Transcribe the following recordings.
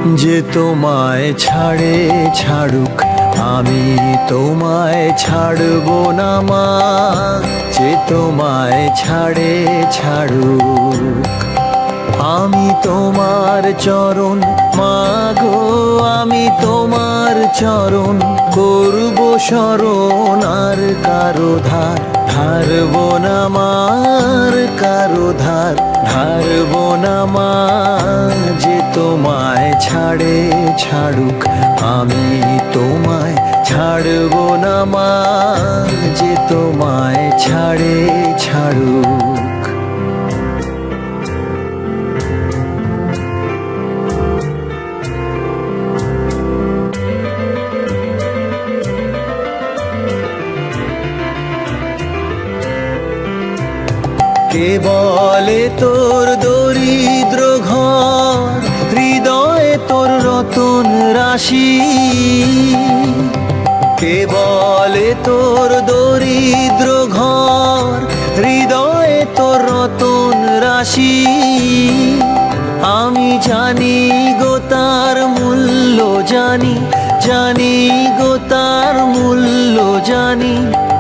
যে তোমায় ছাড়ে ছাড়ুক আমি তোমায় ছাড়ব না মা, যে তোমায় ছাড়ে ছাড়ুক। আমি তোমার চরণ মাগো, আমি তোমার চরণ করব শরণ, আর কারো ধার ধারব না মার, কারো ধার ধারব না মা। যে তোমায় ছাড়ে ছাড়ুক আমি তোমায় ছাড়ব না মা, যে তোমায় ছাড়ে ছাড়ুক। কে বলে তোর দরিদ্র ঘর, হৃদয়ে তোর রতন রাশি? কে বলে তোর দরিদ্র ঘর, হৃদয়ে তোর রতন রাশি? আমি জানি গো তার মূল্য জানি, জানি গো তার মূল্য জানি।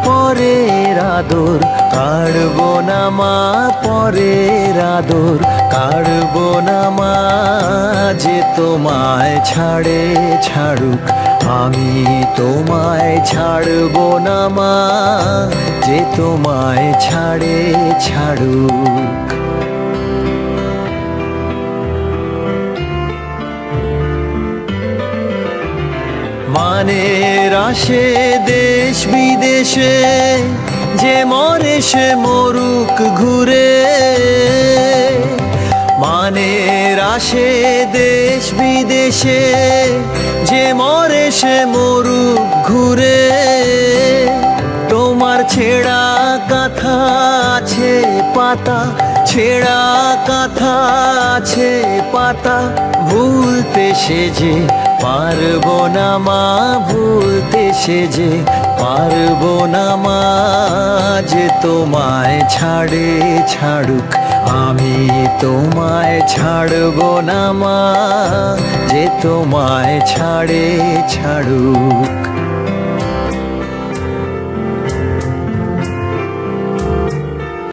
পরের আদর কাড়ব না মা, পরের আদর কাড়ব না মা। যে তোমায় ছাড়ে ছাড়ুক আমি তোমায় ছাড়ব না মা, যে তোমায় ছাড়ে ছাড়ুক। মানের আসে দেশ বিদেশে, যে মরে সে মরুক ঘুরে। মানের আসে দেশ বিদেশে, যে মরে সে মরুক ঘুরে। তোমার ছেঁড়া কাঁথা আছে পাতা, ছেঁড়া কাঁথা আছে পাতা, ভুলতে সে যে পারব না মা, ভুলতে সে যে পারব না মা। যে তোমায় ছাড়ে ছাড়ুক আমি তোমায় ছাড়ব না মা, যে তোমায় ছাড়ে ছাড়ুক।